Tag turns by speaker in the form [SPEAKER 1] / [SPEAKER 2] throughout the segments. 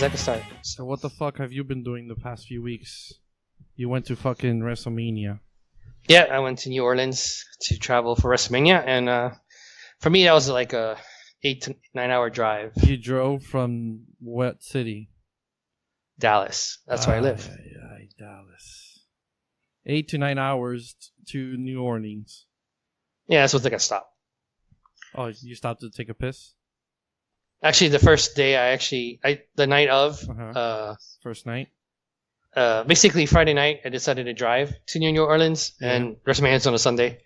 [SPEAKER 1] I can start.
[SPEAKER 2] So what the fuck have you been doing the past few weeks? You went to fucking WrestleMania.
[SPEAKER 1] Yeah, I went to New Orleans to travel for WrestleMania, and for me that was like a 8 to 9 hour drive.
[SPEAKER 2] You drove from what city?
[SPEAKER 1] Dallas. That's where I live.
[SPEAKER 2] Dallas. 8 to 9 hours to New Orleans.
[SPEAKER 1] Yeah, that's what I stopped.
[SPEAKER 2] Oh, you stopped to take a piss?
[SPEAKER 1] Actually, the first day the night of,
[SPEAKER 2] first night?
[SPEAKER 1] basically Friday night, I decided to drive to New Orleans, and WrestleMania's on a Sunday.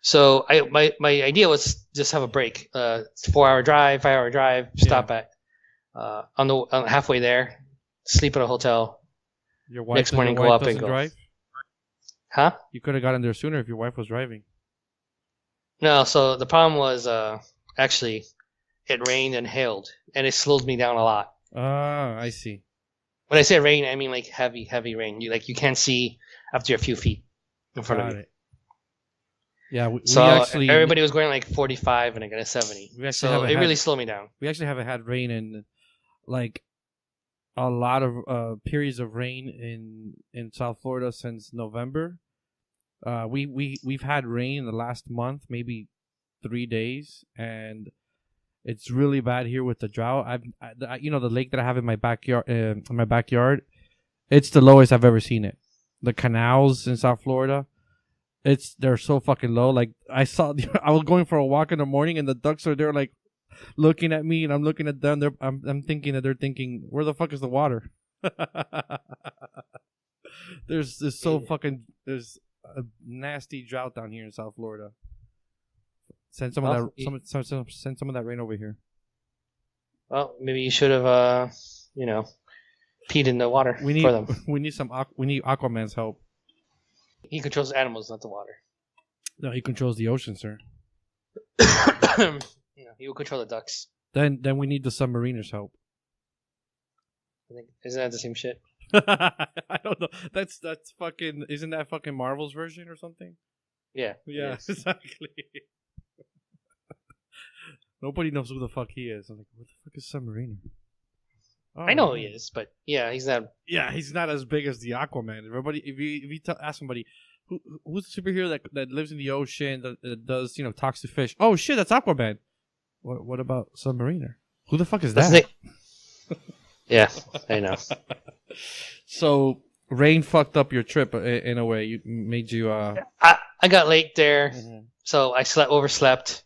[SPEAKER 1] So my idea was just have a break, 4-hour drive, 5-hour drive, stop at on halfway there, sleep at a hotel.
[SPEAKER 2] Your wife
[SPEAKER 1] next morning go up and go.
[SPEAKER 2] Drive?
[SPEAKER 1] Huh?
[SPEAKER 2] You could have gotten there sooner if your wife was driving.
[SPEAKER 1] No, so the problem was actually it rained and hailed, and it slowed me down a lot.
[SPEAKER 2] Ah, I see.
[SPEAKER 1] When I say rain, I mean like heavy rain. You can't see after a few feet in front of you.
[SPEAKER 2] Yeah,
[SPEAKER 1] everybody was going like 45 and I got a 70. So it really slowed me down.
[SPEAKER 2] We actually haven't had rain in like a lot of periods of rain in South Florida since November. We've had rain in the last month, maybe 3 days, and it's really bad here with the drought. The lake that I have in my backyard, it's the lowest I've ever seen it. The canals in South Florida, they're so fucking low. Like I was going for a walk in the morning, and the ducks are there like looking at me, and I'm looking at them. I'm thinking that they're thinking, where the fuck is the water? There's a nasty drought down here in South Florida. Send some of that rain over here.
[SPEAKER 1] Well, maybe you should have, peed in the water for them.
[SPEAKER 2] We need Aquaman's help.
[SPEAKER 1] He controls animals, not the water.
[SPEAKER 2] No, he controls the ocean, sir.
[SPEAKER 1] He will control the ducks.
[SPEAKER 2] Then we need the submariners' help.
[SPEAKER 1] Isn't that the same shit?
[SPEAKER 2] I don't know. That's fucking. Isn't that fucking Marvel's version or something?
[SPEAKER 1] Yeah.
[SPEAKER 2] Yeah, exactly. Nobody knows who the fuck he is. I'm like, what the fuck is Submariner? Oh,
[SPEAKER 1] I know who he is, but yeah, he's not.
[SPEAKER 2] Yeah, he's not as big as the Aquaman. Everybody, if you ask somebody, who's the superhero that lives in the ocean that does talks to fish? Oh shit, that's Aquaman. What about Submariner? Who the fuck is that?
[SPEAKER 1] Yeah, I know.
[SPEAKER 2] So rain fucked up your trip in a way. You made you.
[SPEAKER 1] I got late there, so I overslept.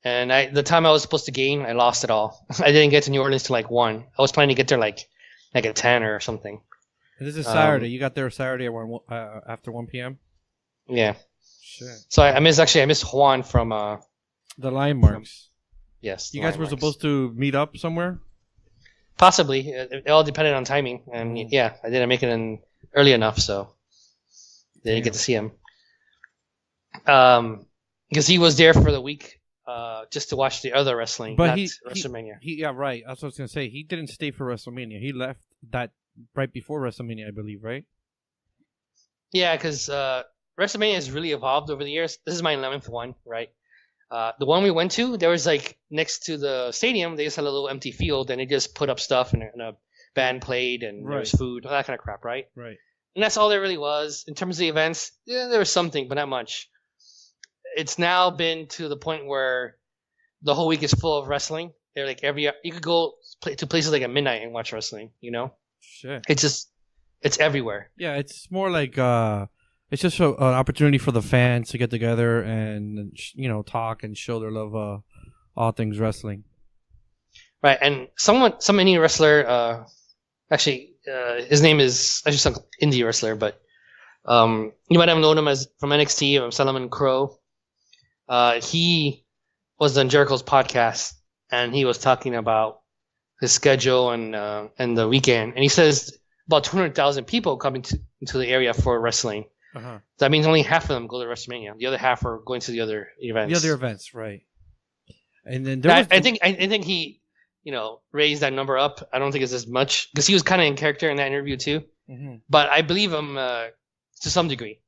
[SPEAKER 1] And the time I was supposed to gain, I lost it all. I didn't get to New Orleans till like 1. I was planning to get there like at 10 or something.
[SPEAKER 2] And this is Saturday. You got there Saturday after 1 p.m.?
[SPEAKER 1] Yeah.
[SPEAKER 2] Shit.
[SPEAKER 1] So I missed Juan from...
[SPEAKER 2] the line marks.
[SPEAKER 1] Yes.
[SPEAKER 2] You guys were supposed to meet up somewhere?
[SPEAKER 1] Possibly. It all depended on timing. And yeah, I didn't make it in early enough, so didn't get to see him. Because he was there for the week. Just to watch the other wrestling, but not WrestleMania.
[SPEAKER 2] Yeah, right. That's what I was going to say. He didn't stay for WrestleMania. He left that right before WrestleMania, I believe, right?
[SPEAKER 1] Yeah, because WrestleMania has really evolved over the years. This is my 11th one, right? The one we went to, there was like next to the stadium, they just had a little empty field, and they just put up stuff, and a band played, and there was food, all that kind of crap, right?
[SPEAKER 2] Right.
[SPEAKER 1] And that's all there really was. In terms of the events, yeah, there was something, but not much. It's now been to the point where the whole week is full of wrestling. They're like you could go to places like at midnight and watch wrestling.
[SPEAKER 2] Shit.
[SPEAKER 1] It's everywhere.
[SPEAKER 2] Yeah, it's more like it's just an opportunity for the fans to get together and talk and show their love of all things wrestling.
[SPEAKER 1] Right, and some indie wrestler, his name is actually some indie wrestler, but you might have known him as from NXT, Solomon Crow. He was on Jericho's podcast, and he was talking about his schedule and the weekend, and he says about 200,000 people coming into the area for wrestling.
[SPEAKER 2] Uh-huh.
[SPEAKER 1] That means only half of them go to WrestleMania. The other half are going to the other events.
[SPEAKER 2] The other events, right? And then
[SPEAKER 1] I think he, raised that number up. I don't think it's as much because he was kind of in character in that interview too.
[SPEAKER 2] Mm-hmm.
[SPEAKER 1] But I believe him to some degree.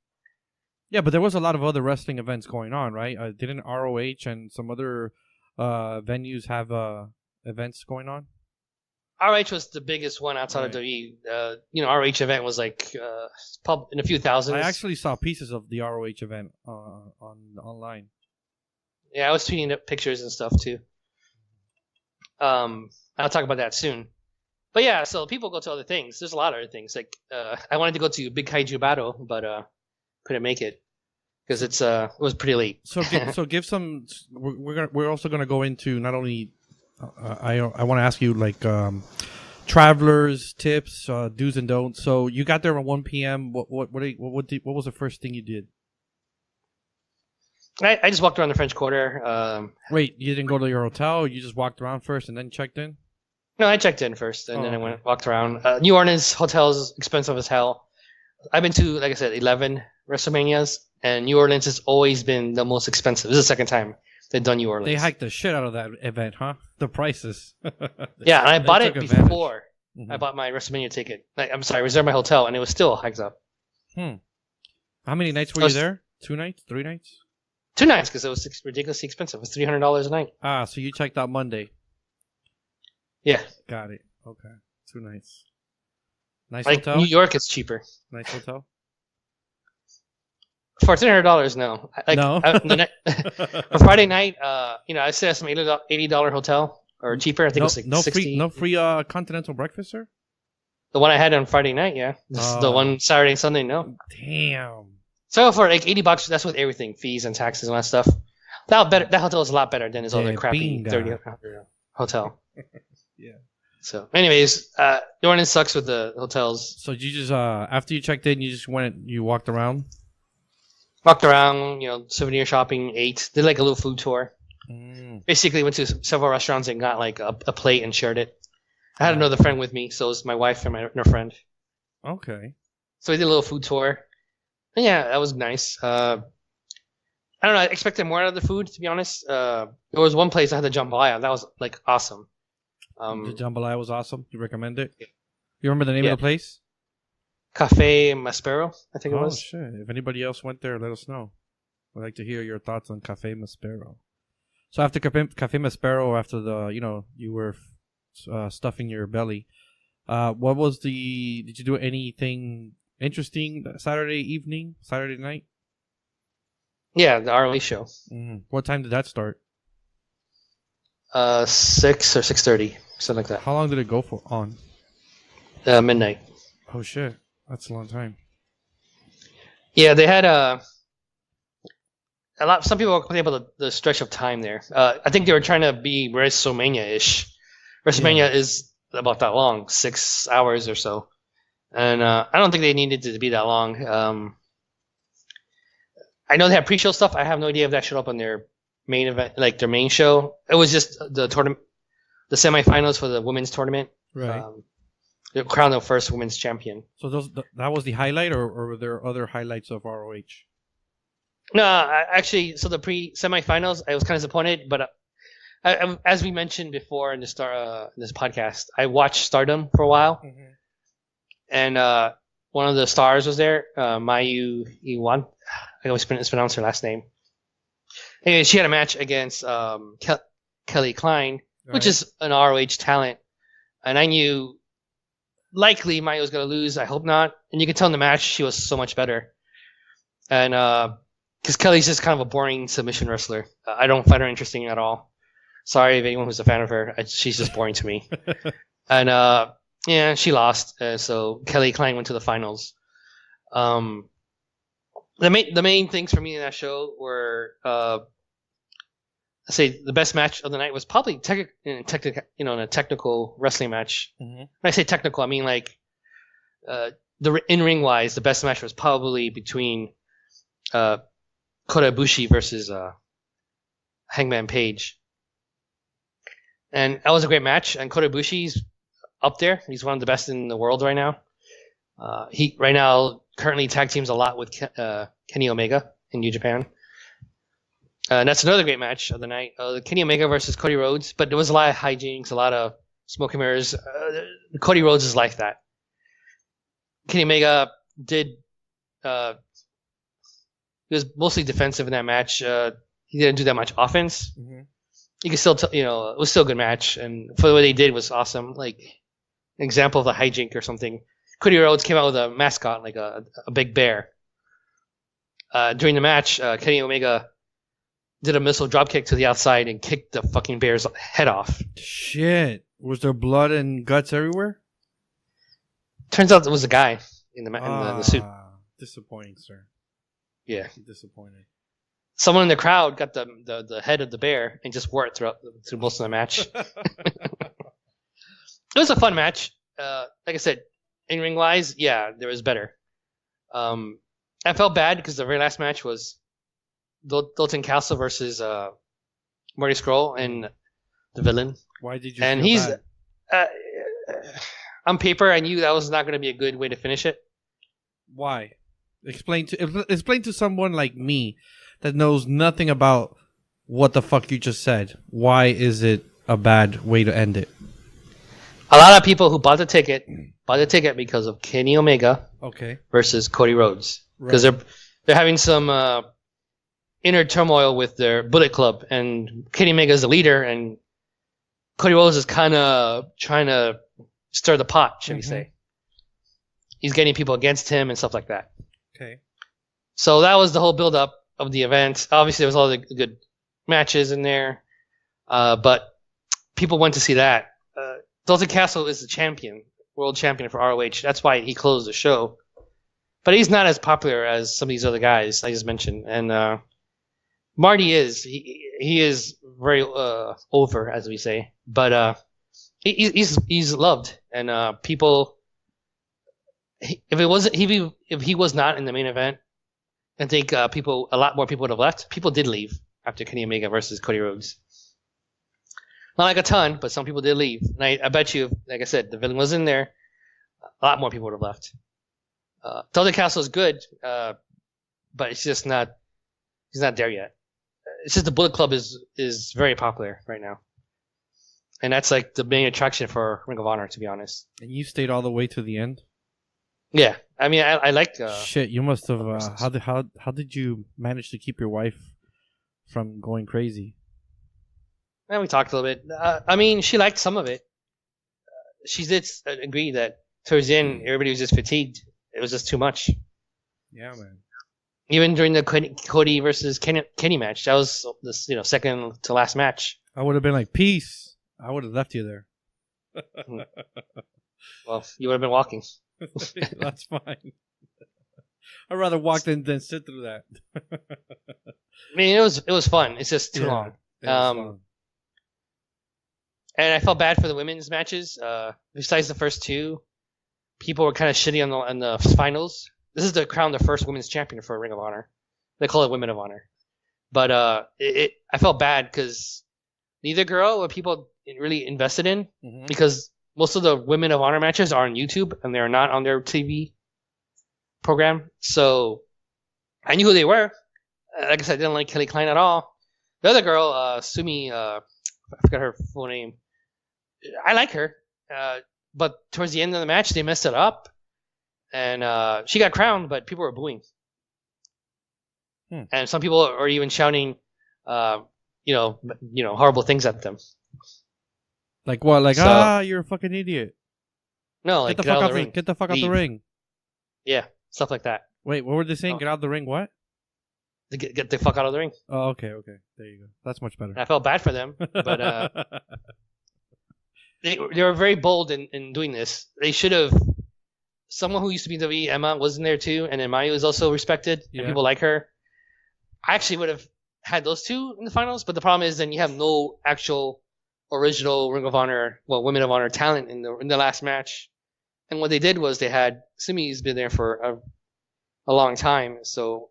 [SPEAKER 2] Yeah, but there was a lot of other wrestling events going on, right? Didn't ROH and some other venues have events going on?
[SPEAKER 1] ROH was the biggest one outside of WWE. ROH event was like in a few thousands.
[SPEAKER 2] I actually saw pieces of the ROH event online.
[SPEAKER 1] Yeah, I was tweeting up pictures and stuff too. I'll talk about that soon. But yeah, so people go to other things. There's a lot of other things. Like I wanted to go to Big Kaiju Battle, but couldn't make it because it was pretty late.
[SPEAKER 2] So give some. We're also gonna go into not only. I want to ask you like travelers tips, do's and don'ts. So you got there at 1 p.m. What was the first thing you did?
[SPEAKER 1] I just walked around the French Quarter.
[SPEAKER 2] Wait, you didn't go to your hotel? You just walked around first and then checked in?
[SPEAKER 1] No, I checked in first and then I walked around. New Orleans hotel's expensive as hell. I've been to, like I said, 11 WrestleManias, and New Orleans has always been the most expensive. This is the second time they've done New Orleans.
[SPEAKER 2] They hiked the shit out of that event, huh? The prices.
[SPEAKER 1] Yeah, and I bought it before I bought my WrestleMania ticket. Reserved my hotel, and it was still hiked up.
[SPEAKER 2] How many nights were you there? 2 nights? 3 nights?
[SPEAKER 1] 2 nights, because it was ridiculously expensive. It was $300 a night.
[SPEAKER 2] So you checked out Monday.
[SPEAKER 1] Yeah.
[SPEAKER 2] Got it. Okay. 2 nights. Nice
[SPEAKER 1] like
[SPEAKER 2] hotel?
[SPEAKER 1] New York is cheaper.
[SPEAKER 2] Nice hotel?
[SPEAKER 1] For $300, no.
[SPEAKER 2] No?
[SPEAKER 1] For Friday night, I stayed at some $80 hotel or cheaper. I think it was like $60.
[SPEAKER 2] No free continental breakfast, sir?
[SPEAKER 1] The one I had on Friday night, yeah. The one Saturday and Sunday, no.
[SPEAKER 2] Damn.
[SPEAKER 1] So for like $80, that's with everything, fees and taxes and all that stuff. That hotel is a lot better than his other crappy $30 hotel.
[SPEAKER 2] Yeah.
[SPEAKER 1] So, anyways, New Orleans sucks with the hotels.
[SPEAKER 2] So you just after you checked in, you walked around.
[SPEAKER 1] Walked around, souvenir shopping, ate, did like a little food tour. Basically, went to several restaurants and got like a plate and shared it. I had another friend with me, so it was my wife and her friend.
[SPEAKER 2] Okay.
[SPEAKER 1] So we did a little food tour. And yeah, that was nice. I don't know. I expected more out of the food, to be honest. There was one place I had the jambalaya. That was like awesome.
[SPEAKER 2] The jambalaya was awesome. You recommend it? You remember the name of the place?
[SPEAKER 1] Cafe Maspero, I think it was.
[SPEAKER 2] Oh, shit. If anybody else went there, let us know. I'd like to hear your thoughts on Cafe Maspero. So after Cafe Maspero, after you were stuffing your belly, what was did you do anything interesting Saturday night?
[SPEAKER 1] Yeah, the ROE show.
[SPEAKER 2] What time did that start?
[SPEAKER 1] 6 or 6:30, something like that.
[SPEAKER 2] How long did it go for on?
[SPEAKER 1] Midnight.
[SPEAKER 2] Oh shit, that's a long time.
[SPEAKER 1] Yeah, they had a lot. Some people were complaining about the stretch of time there. I think they were trying to be WrestleMania-ish. WrestleMania is about that long, 6 hours or so, and I don't think they needed it to be that long. I know they have pre-show stuff. I have no idea if that showed up on their main event, like their main show. It was just the tournament, the semifinals for the women's tournament.
[SPEAKER 2] Right.
[SPEAKER 1] They crowned the first women's champion.
[SPEAKER 2] So that was the highlight, or were there other highlights of ROH?
[SPEAKER 1] No, actually, so the semifinals, I was kind of disappointed, but as we mentioned before in this podcast, I watched Stardom for a while, and one of the stars was there, Mayu Iwan. I always mispronounce her last name. Anyway, she had a match against Kelly Klein, which is an ROH talent, and I knew likely Mayu was going to lose. I hope not. And you could tell in the match she was so much better, and because Kelly's just kind of a boring submission wrestler. I don't find her interesting at all. Sorry if anyone who's a fan of her. She's just boring to me. And she lost. So Kelly Klein went to the finals. The main things for me in that show were, I'd say the best match of the night was probably in a technical wrestling match. When I say technical, I mean like the in-ring wise, the best match was probably between Kota Ibushi versus Hangman Page. And that was a great match. And Kota Ibushi's up there. He's one of the best in the world right now. He right now currently tag teams a lot with Kenny Omega in New Japan. And that's another great match of the night. Kenny Omega versus Cody Rhodes. But there was a lot of hijinks, a lot of smoke and mirrors. Cody Rhodes is like that. Kenny Omega did... he was mostly defensive in that match. He didn't do that much offense. Mm-hmm. You can still, it was still a good match. And for the way they did was awesome. Like, an example of a hijink or something. Cody Rhodes came out with a mascot, like a big bear. During the match, Kenny Omega did a missile dropkick to the outside and kicked the fucking bear's head off.
[SPEAKER 2] Shit. Was there blood and guts everywhere?
[SPEAKER 1] Turns out it was a guy in the suit.
[SPEAKER 2] Disappointing, sir.
[SPEAKER 1] Yeah.
[SPEAKER 2] Disappointing.
[SPEAKER 1] Someone in the crowd got the head of the bear and just wore it through most of the match. It was a fun match. Like I said, in-ring wise, yeah, there was better. I felt bad because the very last match was Dalton Castle versus Marty Scurll and the Villain.
[SPEAKER 2] Why did you?
[SPEAKER 1] And he's on paper, I knew that was not going to be a good way to finish it.
[SPEAKER 2] Why? Explain to someone like me that knows nothing about what the fuck you just said. Why is it a bad way to end it?
[SPEAKER 1] A lot of people who bought the ticket because of Kenny Omega versus Cody Rhodes. Because they're having some inner turmoil with their Bullet Club, and Kenny Omega is the leader, and Cody Rhodes is kind of trying to stir the pot, should we say. He's getting people against him and stuff like that.
[SPEAKER 2] Okay.
[SPEAKER 1] So that was the whole build-up of the event. Obviously, there was all the good matches in there, but people went to see that. Dalton Castle is the champion, world champion for ROH. That's why he closed the show. But he's not as popular as some of these other guys I just mentioned. And Marty is. He is very over, as we say. But he's loved, and people. If he was not in the main event, I think a lot more people would have left. People did leave after Kenny Omega versus Cody Rhodes. Not like a ton, but some people did leave. And I bet you, like I said, the Villain was in there. A lot more people would have left. Dalton Castle is good, but it's just not. He's not there yet. It's just the Bullet Club is very popular right now, and that's like the main attraction for Ring of Honor, to be honest.
[SPEAKER 2] And you stayed all the way to the end.
[SPEAKER 1] Yeah, I mean, I like.
[SPEAKER 2] Shit, you must have. How did you manage to keep your wife from going crazy?
[SPEAKER 1] And we talked a little bit. I mean, she liked some of it. She did agree that towards the end, everybody was just fatigued. It was just too much.
[SPEAKER 2] Yeah, man.
[SPEAKER 1] Even during the Cody versus Kenny match, that was the second to last match.
[SPEAKER 2] I would have been like, peace. I would have left you there.
[SPEAKER 1] Well, you would have been walking.
[SPEAKER 2] That's fine. I'd rather walk than sit through that.
[SPEAKER 1] I mean, it was fun. It's just too long. And I felt bad for the women's matches. Besides the first two, people were kind of shitty on the finals. This is to crown the first women's champion for Ring of Honor. They call it Women of Honor. But I felt bad because neither girl were people really invested in, because most of the Women of Honor matches are on YouTube and they're not on their TV program. So I knew who they were. Like I said, I didn't like Kelly Klein at all. The other girl, Sumi, I forgot her full name. I like her, but towards the end of the match, they messed it up, and she got crowned, but people were booing, and some people are even shouting, horrible things at them.
[SPEAKER 2] Like what? Like, you're a fucking idiot.
[SPEAKER 1] No, like
[SPEAKER 2] get the fuck out the ring.
[SPEAKER 1] Yeah, stuff like that.
[SPEAKER 2] Wait, what were they saying? Get out of the ring. What?
[SPEAKER 1] Get the fuck out of the ring.
[SPEAKER 2] Oh, okay. There you go. That's much better.
[SPEAKER 1] I felt bad for them, but they were very bold in doing this. They should have. Someone who used to be WWE, Emma, was in there too, and then Maya was also respected, and people like her. I actually would have had those two in the finals, but the problem is then you have no actual original Ring of Honor, Women of Honor talent in the last match. And what they did was they had Sumi's been there for a long time, so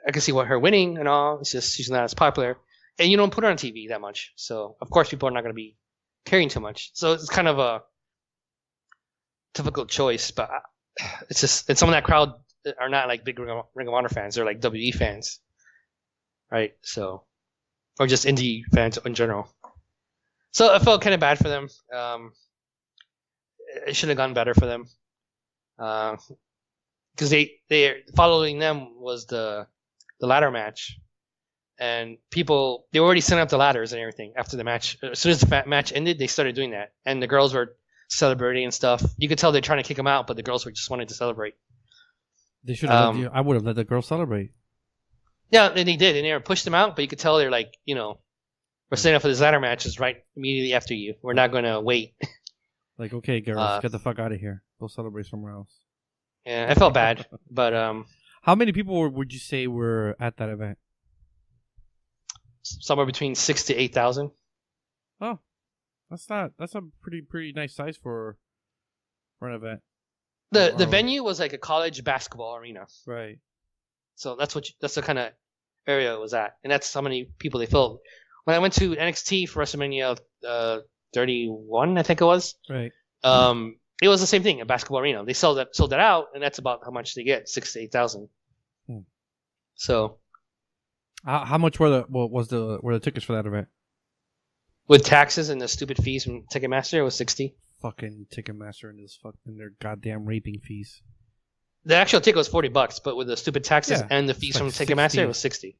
[SPEAKER 1] I can see what her winning and all. It's just she's not as popular, and you don't put her on TV that much, so of course people are not going to be caring too much. So it's kind of a difficult choice, but it's just, and some of that crowd are not like big Ring of Honor fans. They're like WE fans, right? So, or just indie fans in general. So I felt kind of bad for them. It should have gone better for them. Because they following them was the ladder match, and people, they already sent up the ladders and everything after the match. As soon as the match ended, they started doing that, and the girls were celebrating and stuff. You could tell they're trying to kick them out, but the girls were just wanted to celebrate.
[SPEAKER 2] They should have. I would have let the girls celebrate.
[SPEAKER 1] Yeah, and they did, and they pushed them out, but you could tell they're like, you know, we're setting up for this ladder matches right immediately after you. We're not going to wait.
[SPEAKER 2] Like, okay, girls, get the fuck out of here. Go celebrate somewhere else.
[SPEAKER 1] Yeah, I felt bad, but
[SPEAKER 2] how many people would you say were at that event?
[SPEAKER 1] Somewhere between 6,000 to 8,000.
[SPEAKER 2] Oh, that's a pretty nice size for an event.
[SPEAKER 1] The venue was like a college basketball arena.
[SPEAKER 2] Right.
[SPEAKER 1] So that's the kind of area it was at, and that's how many people they filled. When I went to NXT for WrestleMania 31, I think it was.
[SPEAKER 2] Right.
[SPEAKER 1] It was the same thing, a basketball arena. They sold that out, and that's about how much they get, 6,000 to 8,000. So,
[SPEAKER 2] how much were the tickets for that event?
[SPEAKER 1] With taxes and the stupid fees from Ticketmaster, it was 60.
[SPEAKER 2] Fucking Ticketmaster and their goddamn raping fees.
[SPEAKER 1] The actual ticket was $40, but with the stupid taxes and the fees from Ticketmaster, 60. It was 60.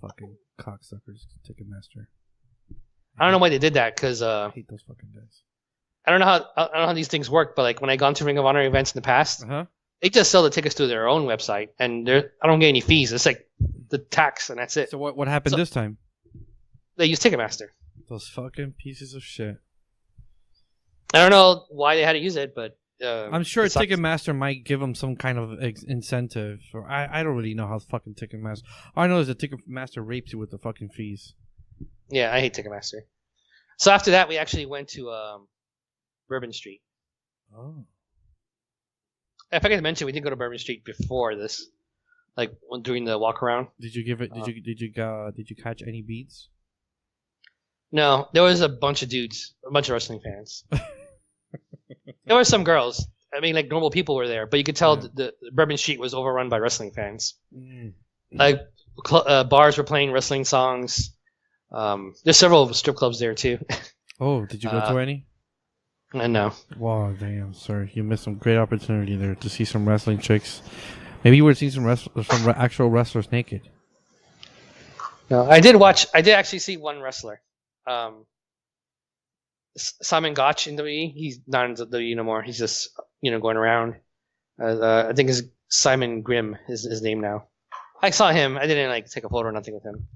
[SPEAKER 2] Fucking cocksuckers, Ticketmaster.
[SPEAKER 1] I don't know why they did that, because
[SPEAKER 2] I hate those fucking guys.
[SPEAKER 1] I don't know how these things work, but like when I gone to Ring of Honor events in the past, they just sell the tickets through their own website, and I don't get any fees. It's like the tax, and that's it.
[SPEAKER 2] So what happened this time?
[SPEAKER 1] They use Ticketmaster.
[SPEAKER 2] Those fucking pieces of shit.
[SPEAKER 1] I don't know why they had to use it, but
[SPEAKER 2] I'm sure Ticketmaster might give them some kind of incentive. Or I don't really know how fucking Ticketmaster. All I know is that Ticketmaster rapes you with the fucking fees.
[SPEAKER 1] Yeah, I hate Ticketmaster. So after that, we actually went to Bourbon Street.
[SPEAKER 2] Oh.
[SPEAKER 1] I forgot to mention we did go to Bourbon Street before this, like during the walk around.
[SPEAKER 2] Did you give it? Did you catch any beads?
[SPEAKER 1] No, there was a bunch of dudes, a bunch of wrestling fans. There were some girls. I mean, like normal people were there, but you could tell the Bourbon Street was overrun by wrestling fans. Like bars were playing wrestling songs. There's several strip clubs there too.
[SPEAKER 2] Oh, did you go to any?
[SPEAKER 1] I know.
[SPEAKER 2] Wow, damn, sir, you missed some great opportunity there to see some wrestling chicks. Maybe you would have seen some actual wrestlers naked.
[SPEAKER 1] No, I did actually see one wrestler. Simon Gotch in WWE. He's not in WWE no more. He's just going around. I think it's Simon Grimm is his name now. I saw him. I didn't take a photo or nothing with him.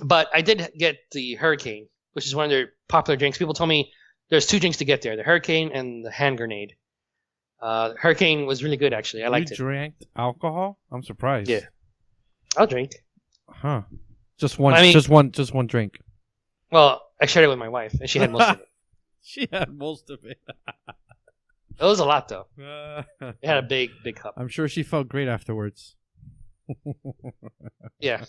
[SPEAKER 1] But I did get the Hurricane, which is one of their popular drinks. People told me there's two drinks to get there: the Hurricane and the Hand Grenade. Hurricane was really good, actually. I liked it. You
[SPEAKER 2] drank alcohol? I'm surprised.
[SPEAKER 1] Yeah, I'll drink.
[SPEAKER 2] Huh? Just one drink.
[SPEAKER 1] Well, I shared it with my wife, and she had most of it.
[SPEAKER 2] She had most of it.
[SPEAKER 1] It was a lot, though. It had a big cup.
[SPEAKER 2] I'm sure she felt great afterwards.
[SPEAKER 1] Yeah.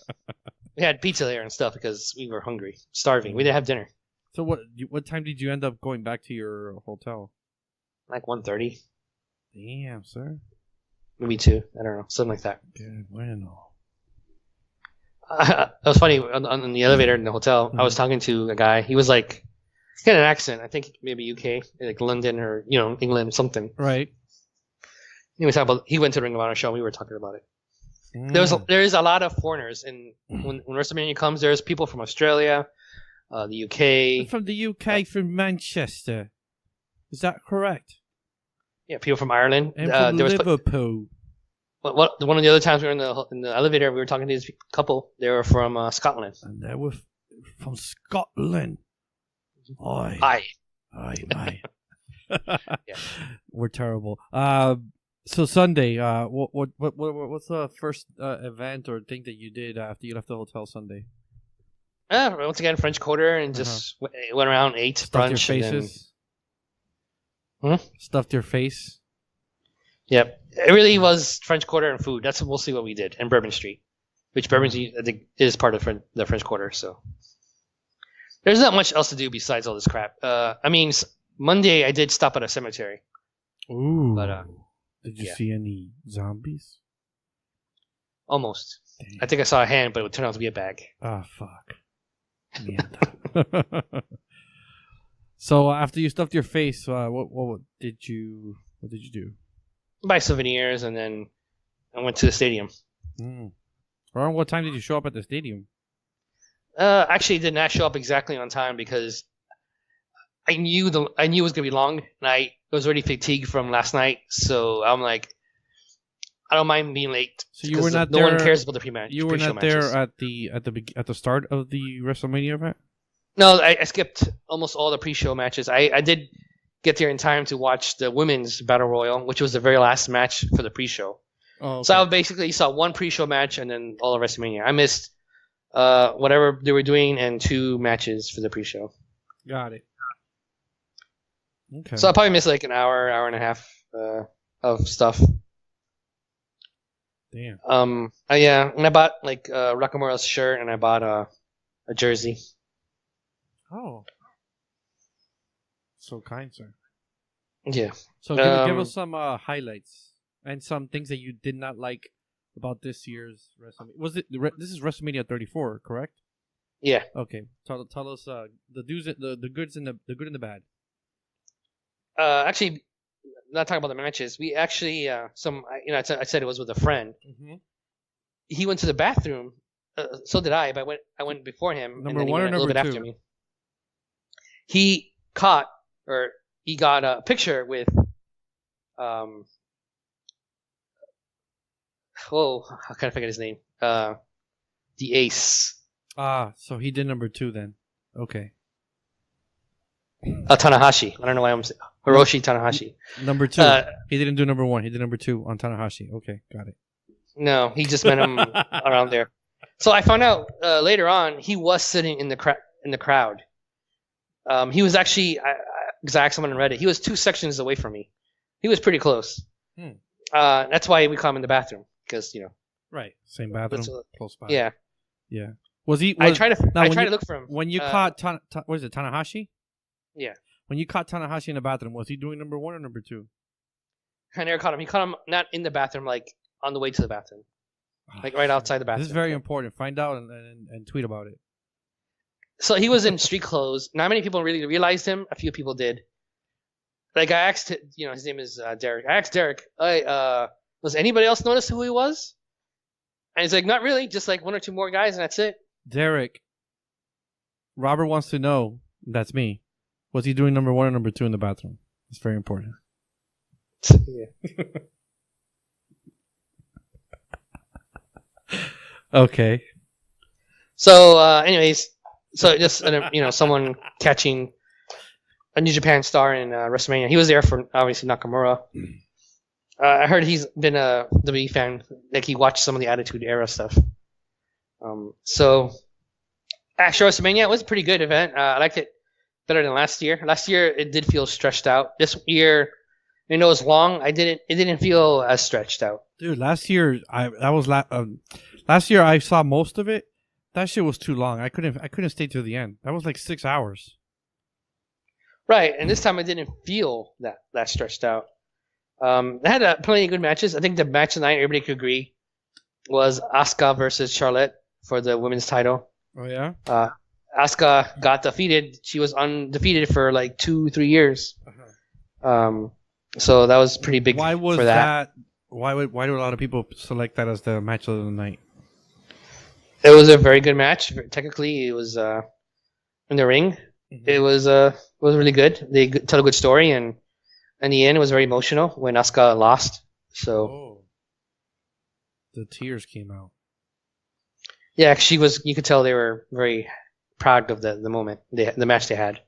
[SPEAKER 1] We had pizza there and stuff because we were hungry, starving. We didn't have dinner.
[SPEAKER 2] So what time did you end up going back to your hotel?
[SPEAKER 1] Like 1:30.
[SPEAKER 2] Damn, sir.
[SPEAKER 1] Maybe 2. I don't know. Something like that.
[SPEAKER 2] Good. Bueno.
[SPEAKER 1] It was funny on the elevator in the hotel. I was talking to a guy. He was like, he had an accent. I think maybe UK, like London or England, something.
[SPEAKER 2] Right.
[SPEAKER 1] He went to the Ring of Honor show. We were talking about it. There is a lot of foreigners, and when WrestleMania comes, there's people from Australia, the UK.
[SPEAKER 2] From the UK, from Manchester. Is that correct?
[SPEAKER 1] Yeah, people from Ireland.
[SPEAKER 2] And from Liverpool.
[SPEAKER 1] One of the other times we were in the elevator, we were talking to this couple. They were from Scotland.
[SPEAKER 2] And they were from Scotland.
[SPEAKER 1] Aye.
[SPEAKER 2] Yeah. We're terrible.
[SPEAKER 3] So Sunday, what's the first event or thing that you did after you left the hotel Sunday?
[SPEAKER 1] Once again, French Quarter, and just went around, ate,
[SPEAKER 3] Stuffed
[SPEAKER 1] brunch.
[SPEAKER 3] your faces?
[SPEAKER 1] And then...
[SPEAKER 3] Stuffed your face?
[SPEAKER 1] Yep. It really was French Quarter and food. That's mostly what we did. And Bourbon Street, which Bourbon Street, I think, is part of the French Quarter. So There's not much else to do besides all this crap. I mean, Monday I did stop at a cemetery.
[SPEAKER 2] Ooh.
[SPEAKER 1] But
[SPEAKER 2] did you see any zombies?
[SPEAKER 1] Almost.
[SPEAKER 2] Dang.
[SPEAKER 1] I think I saw a hand, but it would turn out to be a bag.
[SPEAKER 2] Ah, fuck. So after you stuffed your face, what did you do?
[SPEAKER 1] Buy souvenirs, and then I went to the stadium.
[SPEAKER 2] Around what time did you show up at the stadium?
[SPEAKER 1] Actually, did not show up exactly on time because I knew it was gonna be long, and I was already fatigued from last night. So I'm like, I don't mind being late.
[SPEAKER 2] So you were not
[SPEAKER 1] no
[SPEAKER 2] there.
[SPEAKER 1] No one cares about the pre-match.
[SPEAKER 2] You were not there at the start of the WrestleMania event.
[SPEAKER 1] No, I skipped almost all the pre-show matches. I did get there in time to watch the women's battle royal, which was the very last match for the pre-show.
[SPEAKER 2] Oh, okay.
[SPEAKER 1] So I basically saw one pre-show match and then all of WrestleMania. I missed whatever they were doing and 2 matches for the pre-show.
[SPEAKER 2] Got it. Okay.
[SPEAKER 1] So I probably missed like an hour and a half of stuff.
[SPEAKER 2] Damn.
[SPEAKER 1] Yeah, and I bought like Nakamura's shirt, and I bought a jersey.
[SPEAKER 2] Oh. So kind, sir.
[SPEAKER 1] Yeah.
[SPEAKER 2] So give us some highlights and some things that you did not like about this year's WrestleMania. This is WrestleMania 34, correct?
[SPEAKER 1] Yeah.
[SPEAKER 2] Okay. Tell us the do's, the goods and the good and the bad.
[SPEAKER 1] Actually, not talking about the matches. We actually I said it was with a friend.
[SPEAKER 2] Mm-hmm.
[SPEAKER 1] He went to the bathroom. So did I, but I went before him.
[SPEAKER 2] Number
[SPEAKER 1] and then
[SPEAKER 2] one
[SPEAKER 1] he
[SPEAKER 2] or
[SPEAKER 1] went a little
[SPEAKER 2] number
[SPEAKER 1] bit
[SPEAKER 2] two?
[SPEAKER 1] after me. He got a picture with how can I forget his name? The Ace.
[SPEAKER 2] Ah, so he did number 2 then. Okay.
[SPEAKER 1] Tanahashi. I don't know why I'm saying Hiroshi Tanahashi.
[SPEAKER 2] Number 2. He didn't do number 1. He did number 2 on Tanahashi. Okay, got it.
[SPEAKER 1] No, he just met him around there. So I found out later on he was sitting in the crowd. He was actually, because I asked someone on Reddit, he was 2 sections away from me. He was pretty close. That's why we call him in the bathroom, because
[SPEAKER 2] right, same bathroom, close by.
[SPEAKER 1] Yeah.
[SPEAKER 2] Was he?
[SPEAKER 1] I tried to look for him
[SPEAKER 2] when you caught. What is it, Tanahashi?
[SPEAKER 1] Yeah.
[SPEAKER 2] When you caught Tanahashi in the bathroom, was he doing number 1 or number 2?
[SPEAKER 1] I never caught him. He caught him not in the bathroom, like on the way to the bathroom, like right outside the bathroom.
[SPEAKER 2] This is very important. Find out and tweet about it.
[SPEAKER 1] So he was in street clothes. Not many people really realized him. A few people did. Like I asked, his name is Derek. I asked Derek, was anybody else notice who he was? And he's like, not really. Just like 1 or 2 more guys, and that's it.
[SPEAKER 2] Derek, Robert wants to know. That's me. Was he doing number 1 or number 2 in the bathroom? It's very important.
[SPEAKER 1] Yeah.
[SPEAKER 2] Okay.
[SPEAKER 1] So, anyways, just someone catching a New Japan star in WrestleMania. He was there for obviously Nakamura. I heard he's been a WWE fan. Like he watched some of the Attitude Era stuff. So, actually, WrestleMania was a pretty good event. I liked it better than last year. Last year it did feel stretched out. This year, it was long. It didn't feel as stretched out.
[SPEAKER 2] Dude, last year last year I saw most of it. That shit was too long. I couldn't stay to the end. That was like 6 hours.
[SPEAKER 1] Right, and this time it didn't feel that stretched out. They had plenty of good matches. I think the match tonight, everybody could agree, was Asuka versus Charlotte for the women's title.
[SPEAKER 2] Oh yeah.
[SPEAKER 1] Asuka got defeated. She was undefeated for like 2-3 years. Uh-huh. So that was pretty big.
[SPEAKER 2] Why was
[SPEAKER 1] for that?
[SPEAKER 2] Why do a lot of people select that as the match of the night?
[SPEAKER 1] It was a very good match. Technically, it was in the ring. Mm-hmm. It was really good. They tell a good story, and in the end, it was very emotional when Asuka lost. So
[SPEAKER 2] the tears came out.
[SPEAKER 1] Yeah, she was. You could tell they were very proud of the moment, the match they had.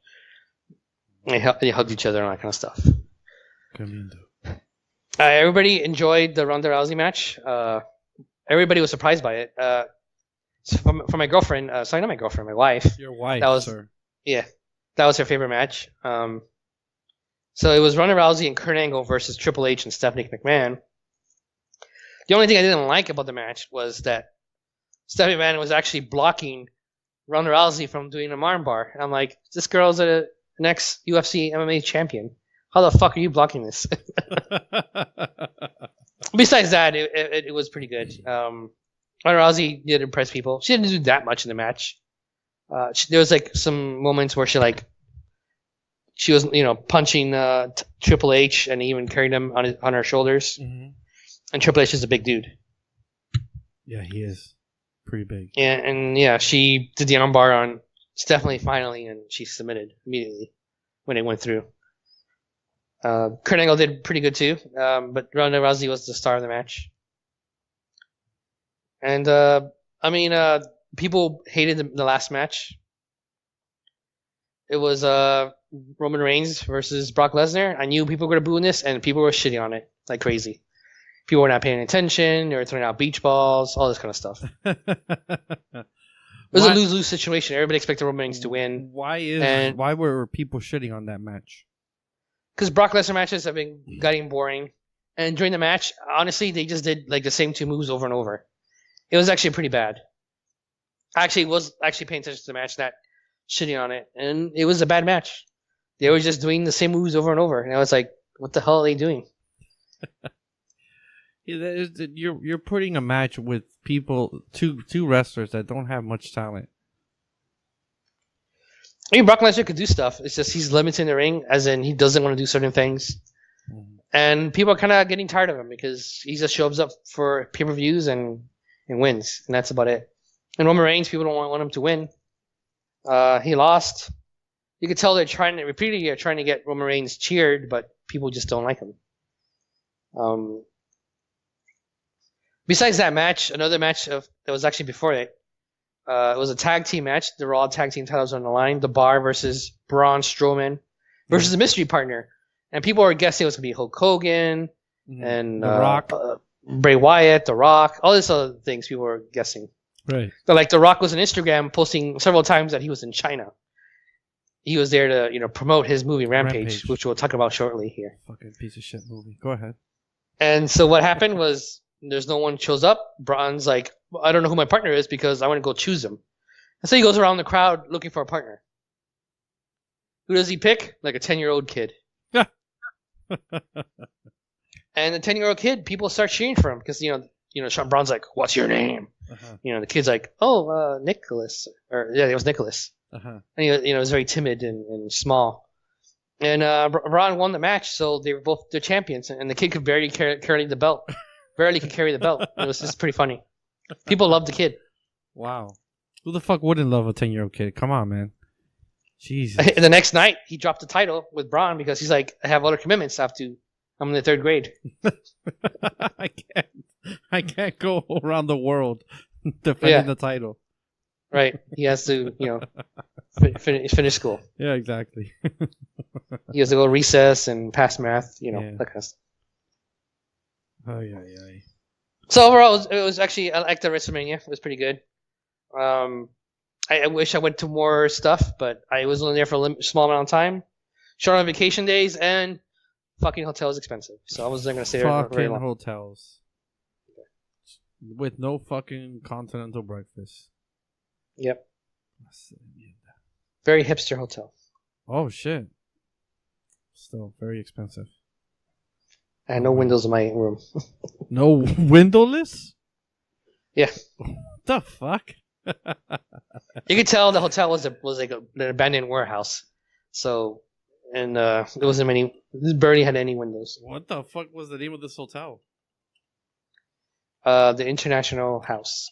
[SPEAKER 1] They hugged each other and all that kind of stuff. Everybody enjoyed the Ronda Rousey match. Everybody was surprised by it. For my girlfriend, sorry, not my girlfriend, my wife.
[SPEAKER 2] Your wife, sir.
[SPEAKER 1] Yeah, that was her favorite match. So it was Ronda Rousey and Kurt Angle versus Triple H and Stephanie McMahon. The only thing I didn't like about the match was that Stephanie McMahon was actually blocking Ronda Rousey from doing an armbar. And I'm like, this girl's an ex UFC MMA champion. How the fuck are you blocking this? Besides that, it was pretty good. Ronda Rousey did impress people. She didn't do that much in the match. There was like some moments where she was punching Triple H and even carried him on her shoulders. Mm-hmm. And Triple H is a big dude.
[SPEAKER 2] Yeah, he is pretty big.
[SPEAKER 1] And she did the armbar on Stephanie finally, and she submitted immediately when it went through. Kurt Angle did pretty good too, but Ronda Rousey was the star of the match. And people hated the last match. It was Roman Reigns versus Brock Lesnar. I knew people were going to boo in this, and people were shitting on it like crazy. People were not paying attention. They were throwing out beach balls, all this kind of stuff. It was a lose-lose situation. Everybody expected Roman Reigns to win.
[SPEAKER 2] Why were people shitting on that match?
[SPEAKER 1] Because Brock Lesnar matches have been getting boring. And during the match, honestly, they just did like the same two moves over and over. It was actually pretty bad. I was paying attention to the match, not shitting on it. And it was a bad match. They were just doing the same moves over and over. And I was like, what the hell are they doing?
[SPEAKER 2] You're putting a match with people, two wrestlers that don't have much talent.
[SPEAKER 1] I mean, Brock Lesnar could do stuff. It's just he's limited in the ring, as in he doesn't want to do certain things. Mm-hmm. And people are kind of getting tired of him because he just shows up for pay-per-views and wins. And that's about it. And Roman Reigns, people don't want him to win. He lost. You could tell they're trying to get Roman Reigns cheered, but people just don't like him. Besides that match, another match that was actually before it, it was a tag team match. The Raw tag team titles on the line. The Bar versus Braun Strowman versus a mystery partner. And people were guessing it was going to be Hulk Hogan and
[SPEAKER 2] The Rock.
[SPEAKER 1] Bray Wyatt, The Rock, all these other things people were guessing.
[SPEAKER 2] Right.
[SPEAKER 1] So like The Rock was on Instagram posting several times that he was in China. He was there to promote his movie Rampage, which we'll talk about shortly here.
[SPEAKER 2] Fucking piece of shit movie. Go ahead.
[SPEAKER 1] And so what happened was there's no one shows up. Braun's like, I don't know who my partner is because I want to go choose him. And so he goes around the crowd looking for a partner. Who does he pick? Like a 10-year-old kid. And the 10-year-old kid, people start cheering for him because Sean Braun's like, "What's your name?" The kid's like, "Oh, Nicholas," it was Nicholas. And he was very timid and small. And Braun won the match, so they were both the champions. And the kid could barely carry the belt. Barely could carry the belt. It was just pretty funny. People loved the kid.
[SPEAKER 2] Wow. Who the fuck wouldn't love a 10-year-old kid? Come on, man. Jesus.
[SPEAKER 1] And the next night, he dropped the title with Braun because he's like, I have other commitments. I'm in the third grade.
[SPEAKER 2] I can't go around the world defending the title.
[SPEAKER 1] Right. He has to, finish school.
[SPEAKER 2] Yeah, exactly.
[SPEAKER 1] He has to go recess and pass math, that kind of stuff.
[SPEAKER 2] Oh, yeah.
[SPEAKER 1] So overall, it was actually, I liked the WrestleMania. It was pretty good. I wish I went to more stuff, but I was only there for a small amount of time. Short on vacation days, and fucking hotel is expensive. So I wasn't going to stay there very long.
[SPEAKER 2] Fucking hotels. With no fucking continental breakfast.
[SPEAKER 1] Yep. Very hipster hotel.
[SPEAKER 2] Oh, shit. Still very expensive.
[SPEAKER 1] I had no windows in my room.
[SPEAKER 2] No windowless?
[SPEAKER 1] Yeah.
[SPEAKER 2] What the fuck?
[SPEAKER 1] You could tell the hotel was like an abandoned warehouse. So, and there wasn't many. This barely had any windows.
[SPEAKER 2] What the fuck was the name of this hotel?
[SPEAKER 1] The International House.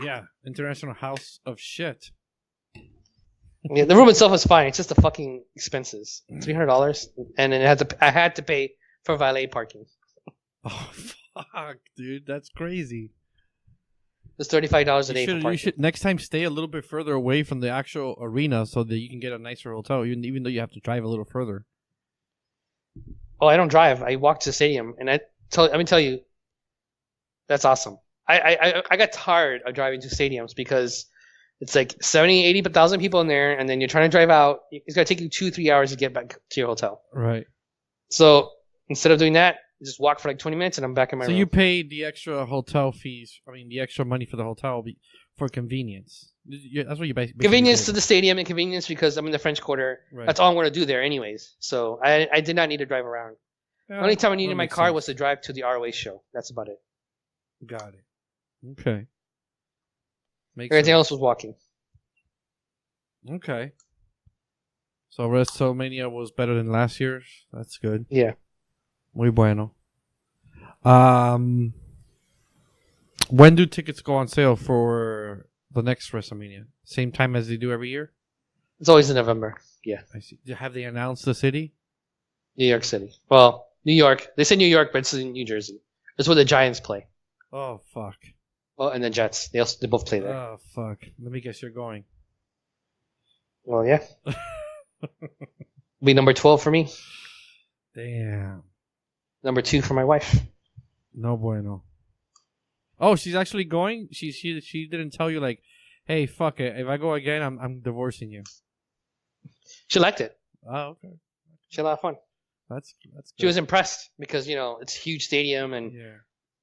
[SPEAKER 2] Yeah, International House of Shit.
[SPEAKER 1] Yeah, the room itself was fine. It's just the fucking expenses. $300, and then I had to pay for valet parking.
[SPEAKER 2] Oh fuck, dude, that's crazy.
[SPEAKER 1] It's $35 a day for parking.
[SPEAKER 2] You should next time stay a little bit further away from the actual arena so that you can get a nicer hotel, even though you have to drive a little further.
[SPEAKER 1] Oh, I don't drive. I walk to the stadium, and let me tell you, that's awesome. I got tired of driving to stadiums because it's like 70, 80,000 people in there, and then you're trying to drive out. It's going to take you 2-3 hours to get back to your hotel.
[SPEAKER 2] Right.
[SPEAKER 1] So instead of doing that, just walk for like 20 minutes, and I'm back in my room.
[SPEAKER 2] So you paid the extra hotel fees, the extra money for the hotel for convenience.
[SPEAKER 3] That's what you basically
[SPEAKER 1] convenience
[SPEAKER 3] did.
[SPEAKER 1] to the stadium and convenience because I'm in the French Quarter.
[SPEAKER 3] Right.
[SPEAKER 1] That's all I'm going to do there anyways. So I did not need to drive around. The only time I needed my car was to drive to the ROH show. That's about it.
[SPEAKER 3] Got it. Okay.
[SPEAKER 1] Everything else was walking.
[SPEAKER 2] Okay. So WrestleMania was better than last year's. That's good.
[SPEAKER 1] Yeah.
[SPEAKER 2] Muy bueno. When do tickets go on sale for the next WrestleMania? Same time as they do every year?
[SPEAKER 1] It's always in November. Yeah.
[SPEAKER 2] I see. Have they announced the city?
[SPEAKER 1] New York City. Well, New York. They say New York, but it's in New Jersey. That's where the Giants play.
[SPEAKER 2] Oh, fuck.
[SPEAKER 1] Oh, and the Jets. They both play there.
[SPEAKER 2] Oh, fuck. Let me guess you're going.
[SPEAKER 1] Well, yeah. Be number 12 for me.
[SPEAKER 2] Damn.
[SPEAKER 1] Number 2 for my wife.
[SPEAKER 2] No bueno. Oh, she's actually going? She didn't tell you like, hey, fuck it. If I go again, I'm divorcing you.
[SPEAKER 1] She liked it.
[SPEAKER 2] Oh, okay.
[SPEAKER 1] She had a lot of fun.
[SPEAKER 2] That's good.
[SPEAKER 1] She was impressed because it's a huge stadium and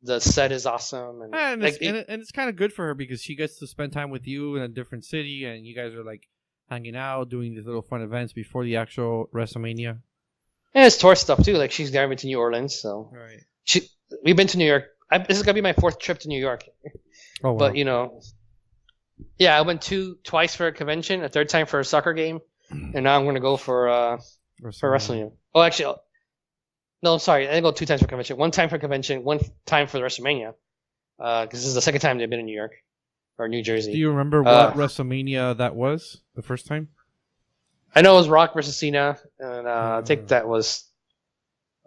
[SPEAKER 1] the set is awesome and
[SPEAKER 2] it's kind of good for her because she gets to spend time with you in a different city and you guys are like hanging out, doing these little fun events before the actual WrestleMania.
[SPEAKER 1] And it's tourist stuff too. Like she's never been to New Orleans, so
[SPEAKER 2] right.
[SPEAKER 1] We've been to New York. This is gonna be my 4th trip to New York.
[SPEAKER 2] Oh wow.
[SPEAKER 1] But I went twice for a convention, a 3rd time for a soccer game, and now I'm gonna go for WrestleMania. Oh, actually, no, sorry, I didn't go 2 times for convention. 1 time for convention, 1 time for the WrestleMania. Because this is the 2nd time they've been in New York or New Jersey.
[SPEAKER 2] Do you remember what WrestleMania that was the first time?
[SPEAKER 1] I know it was Rock versus Cena, and I think that was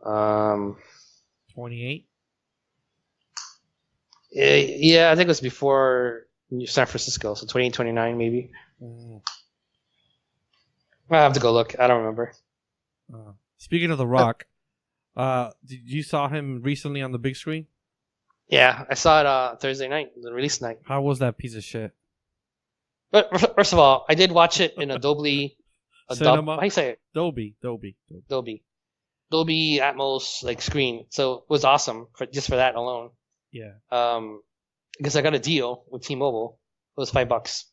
[SPEAKER 2] 28.
[SPEAKER 1] Yeah, I think it was before San Francisco, so 28, 29 maybe. I have to go look. I don't remember.
[SPEAKER 2] Speaking of The Rock, did you saw him recently on the big screen?
[SPEAKER 1] Yeah, I saw it Thursday night, the release night.
[SPEAKER 2] How was that piece of shit?
[SPEAKER 1] But first of all, I did watch it in a Dolby.
[SPEAKER 2] Cinema?
[SPEAKER 1] How do you say it?
[SPEAKER 2] Dolby
[SPEAKER 1] Atmos like screen. So it was awesome just for that alone.
[SPEAKER 2] Yeah.
[SPEAKER 1] Because I got a deal with T-Mobile. It was $5.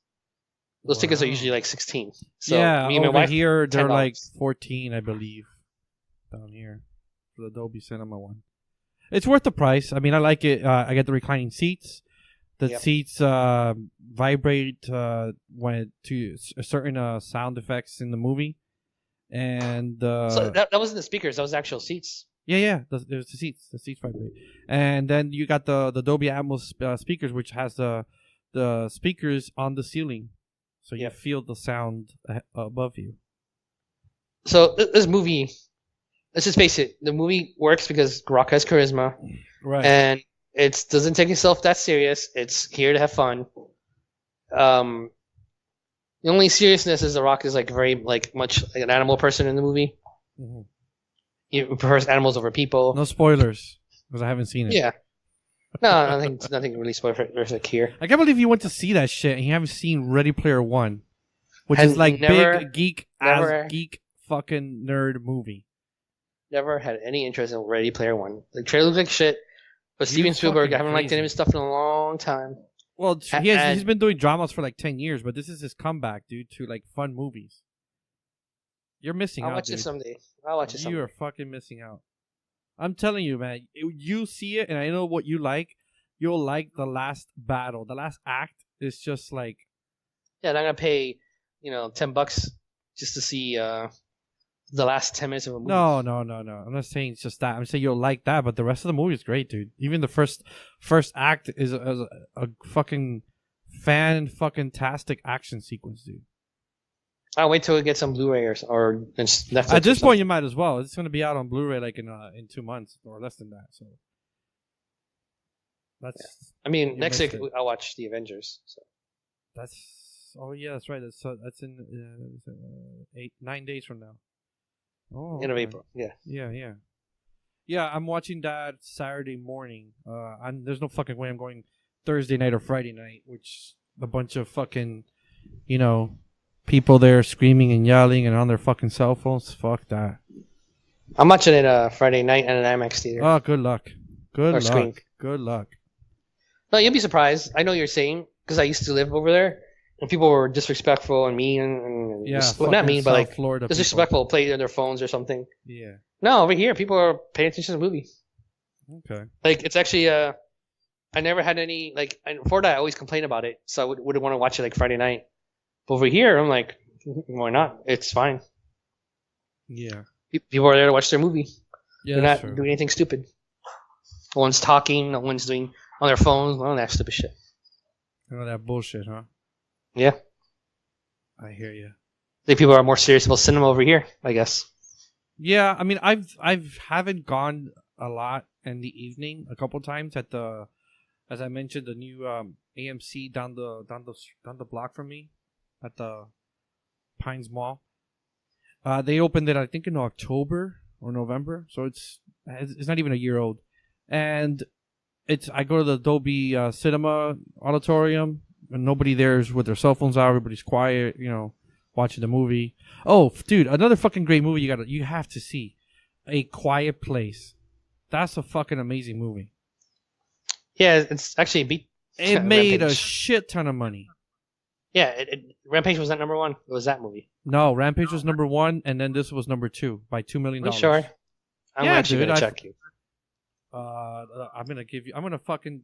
[SPEAKER 1] Those tickets are usually like 16. So
[SPEAKER 2] yeah,
[SPEAKER 1] me and my
[SPEAKER 2] over
[SPEAKER 1] wife,
[SPEAKER 2] here they're
[SPEAKER 1] $10.
[SPEAKER 2] like 14, I believe, down here for the Dolby Cinema one. It's worth the price. I mean, I like it. I get the reclining seats. The seats vibrate when to certain sound effects in the movie, and
[SPEAKER 1] so that wasn't the speakers. That was actual seats.
[SPEAKER 2] Yeah. There's the seats. The seats vibrate, and then you got the Dolby Atmos speakers, which has the speakers on the ceiling, so you feel the sound above you.
[SPEAKER 1] So this movie, let's just face it, the movie works because Rock has charisma,
[SPEAKER 2] right?
[SPEAKER 1] And it doesn't take itself that serious. It's here to have fun. The only seriousness is The Rock is like very much like an animal person in the movie. Mm-hmm. He prefers animals over people.
[SPEAKER 2] No spoilers, because I haven't seen it.
[SPEAKER 1] Yeah. No, I think nothing really spoilerific here.
[SPEAKER 2] I can't believe you went to see that shit and you haven't seen Ready Player One, which is like big geek fucking nerd movie.
[SPEAKER 1] Never had any interest in Ready Player One. The trailer looked like shit. But Steven Spielberg, I haven't liked any of his stuff in a long time.
[SPEAKER 2] Well, he's been doing dramas for like 10 years, but this is his comeback, dude, to like fun movies. You're missing out,
[SPEAKER 1] I'll watch it someday. I'll watch it someday.
[SPEAKER 2] You are fucking missing out. I'm telling you, man. You see it, and I know what you like. You'll like the last battle. The last act is just like...
[SPEAKER 1] Yeah, and I'm going to pay, $10 just to see the last 10 minutes of a movie.
[SPEAKER 2] No. I'm not saying it's just that. I'm saying you'll like that, but the rest of the movie is great, dude. Even the first act is a fucking fan-fucking-tastic action sequence, dude.
[SPEAKER 1] I'll wait till we get some Blu-ray or Netflix.
[SPEAKER 2] At this point, you might as well. It's going to be out on Blu-ray like in 2 months or less than that. So that's.
[SPEAKER 1] Yeah. I mean, next week I'll watch the Avengers. So
[SPEAKER 2] that's. Oh yeah, that's right. That's in 9 days from now. Oh,
[SPEAKER 1] end of April. Yeah.
[SPEAKER 2] Yeah, I'm watching that Saturday morning. There's no fucking way I'm going Thursday night or Friday night, which a bunch of fucking, people there screaming and yelling and on their fucking cell phones. Fuck that.
[SPEAKER 1] I'm watching it Friday night at an IMAX theater.
[SPEAKER 2] Oh, good luck. Good luck.
[SPEAKER 1] Screen.
[SPEAKER 2] Good luck.
[SPEAKER 1] No, you'll be surprised. I know you're saying, because I used to live over there, and people were disrespectful and mean and well, not mean, but like
[SPEAKER 2] Florida
[SPEAKER 1] disrespectful, play on their phones or something.
[SPEAKER 2] Yeah.
[SPEAKER 1] No, over here people are paying attention to the movie.
[SPEAKER 2] Okay.
[SPEAKER 1] Like it's actually I never had any like in Florida. I always complain about it, so I would want to watch it like Friday night. But over here, I'm like, why not? It's fine.
[SPEAKER 2] Yeah.
[SPEAKER 1] People are there to watch their movie.
[SPEAKER 2] Yeah,
[SPEAKER 1] they're not doing anything stupid. No one's talking. No one's doing on their phones. None of that stupid shit.
[SPEAKER 2] None of that bullshit, huh?
[SPEAKER 1] Yeah.
[SPEAKER 2] I hear you.
[SPEAKER 1] I think people are more serious about cinema over here, I guess.
[SPEAKER 2] Yeah, I mean, I've haven't gone a lot in the evening. A couple times at the, as I mentioned, the new AMC down the block from me, at the Pines Mall. They opened it, I think, in October or November, so it's not even a year old. And I go to the Dolby Cinema Auditorium, and nobody there's with their cell phones out. Everybody's quiet, watching the movie. Oh, dude, another fucking great movie you have to see, A Quiet Place. That's a fucking amazing movie.
[SPEAKER 1] Yeah, it's actually beat.
[SPEAKER 2] It made a shit ton of money.
[SPEAKER 1] Yeah, Rampage was not number one. It was that movie.
[SPEAKER 2] No, Rampage was number one, and then this was number two by $2 million.
[SPEAKER 1] I'm sure. I'm actually gonna check you.
[SPEAKER 2] I'm gonna fucking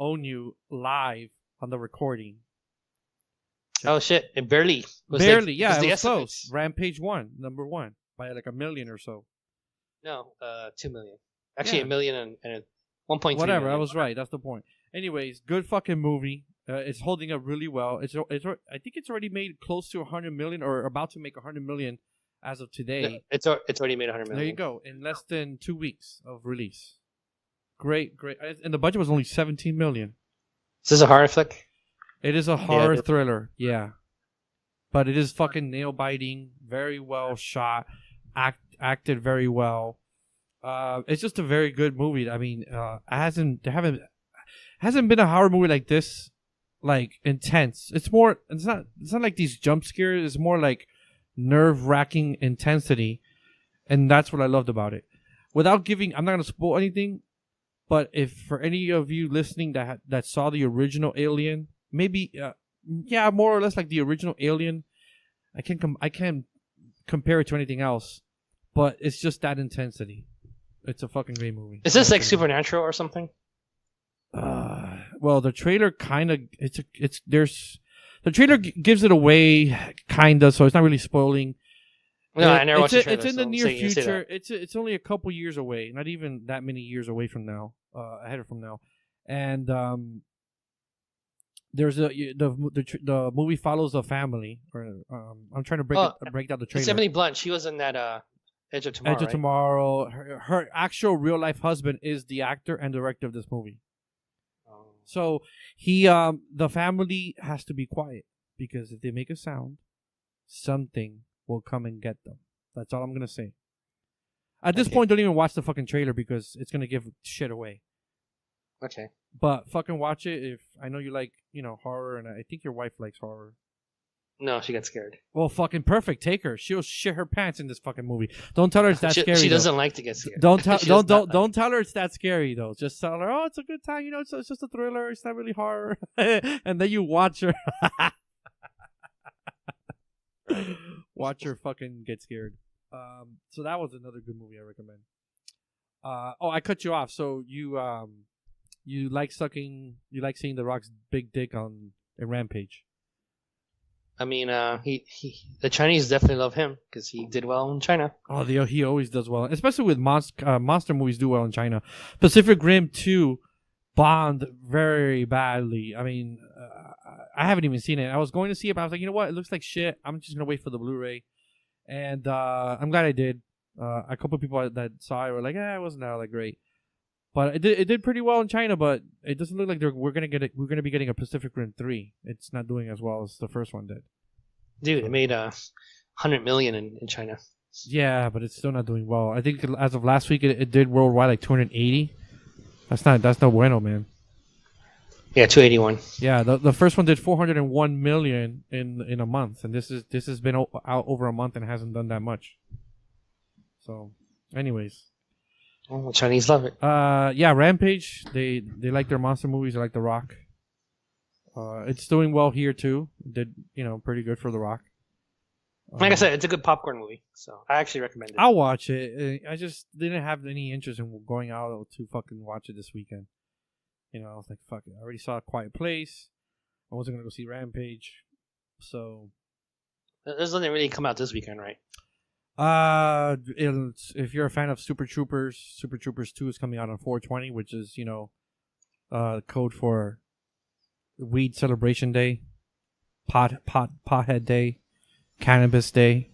[SPEAKER 2] own you live on the recording.
[SPEAKER 1] Oh shit! It barely.
[SPEAKER 2] Yeah, it was close. Rampage won, number one, by like $1 million or so.
[SPEAKER 1] No, 2 million. Actually, $1 million and 1.3.
[SPEAKER 2] Whatever,
[SPEAKER 1] million.
[SPEAKER 2] I was right. That's the point. Anyways, good fucking movie. It's holding up really well. I think it's already made close to 100 million, or about to make 100 million as of today.
[SPEAKER 1] It's already made 100 million.
[SPEAKER 2] There you go. In less than 2 weeks of release. Great. And the budget was only 17 million.
[SPEAKER 1] Is this a horror flick?
[SPEAKER 2] It is a horror thriller. Yeah. But it is fucking nail biting. Very well shot. Acted very well. It's just a very good movie. I mean, hasn't been a horror movie like this, like intense. It's not like these jump scares. It's more like nerve-wracking intensity, and that's what I loved about it. Without giving, I'm not gonna spoil anything, but if for any of you listening that saw the original Alien, maybe more or less like the original Alien, I can't compare it to anything else, but it's just that intensity. It's a fucking great movie.
[SPEAKER 1] Is this like Supernatural or something?
[SPEAKER 2] Well, the trailer kind of the trailer gives it away, kind of, so it's not really spoiling.
[SPEAKER 1] No, I never watched the trailer.
[SPEAKER 2] It's in the near future. It's only a couple years away, not even that many years away from now, ahead from now, and there's the movie follows a family. Or I'm trying to break down the trailer.
[SPEAKER 1] It's Emily Blunt. She was in that Edge of Tomorrow.
[SPEAKER 2] Edge of Tomorrow. Her actual real life husband is the actor and director of this movie. So the family has to be quiet, because if they make a sound, something will come and get them. That's all I'm gonna say. At this point, don't even watch the fucking trailer, because it's gonna give shit away.
[SPEAKER 1] Okay.
[SPEAKER 2] But fucking watch it if I know you like horror, and I think your wife likes horror.
[SPEAKER 1] No, she gets scared.
[SPEAKER 2] Well, fucking perfect. Take her. She'll shit her pants in this fucking movie. Don't tell her it's that scary.
[SPEAKER 1] She doesn't like to get scared.
[SPEAKER 2] Don't tell her it's that scary though. Just tell her, oh, it's a good time. It's just a thriller. It's not really horror. And then you watch her. Watch her fucking get scared. So that was another good movie I recommend. I cut you off. So you like seeing The Rock's big dick in Rampage.
[SPEAKER 1] I mean, the Chinese definitely love him because he did well in China.
[SPEAKER 2] Oh, he always does well, especially with monster movies do well in China. Pacific Rim 2 bombed very badly. I mean, I haven't even seen it. I was going to see it, but I was like, you know what? It looks like shit. I'm just gonna wait for the Blu-ray, and I'm glad I did. A couple of people that saw it were like, it wasn't that great. But it did pretty well in China, but it doesn't look like we're gonna be getting a Pacific Rim 3. It's not doing as well as the first one did. Dude,
[SPEAKER 1] it made 100 million in China.
[SPEAKER 2] Yeah, but it's still not doing well. I think as of last week, it did worldwide like 280. That's no bueno, man.
[SPEAKER 1] Yeah, 281.
[SPEAKER 2] Yeah, the first one did 401 million in a month, and this has been out over a month and hasn't done that much. So, anyways.
[SPEAKER 1] Oh, Chinese love it.
[SPEAKER 2] Yeah, Rampage. They like their monster movies. They like The Rock. It's doing well here too. Did pretty good for The Rock.
[SPEAKER 1] Like I said, it's a good popcorn movie, so I actually recommend it.
[SPEAKER 2] I'll watch it. I just didn't have any interest in going out to fucking watch it this weekend. I was like, fuck it. I already saw A Quiet Place. I wasn't gonna go see Rampage, so
[SPEAKER 1] there's nothing really come out this weekend, right?
[SPEAKER 2] If you're a fan of Super Troopers 2 is coming out on 4/20, which is code for Weed Celebration Day, Pothead Day, Cannabis Day.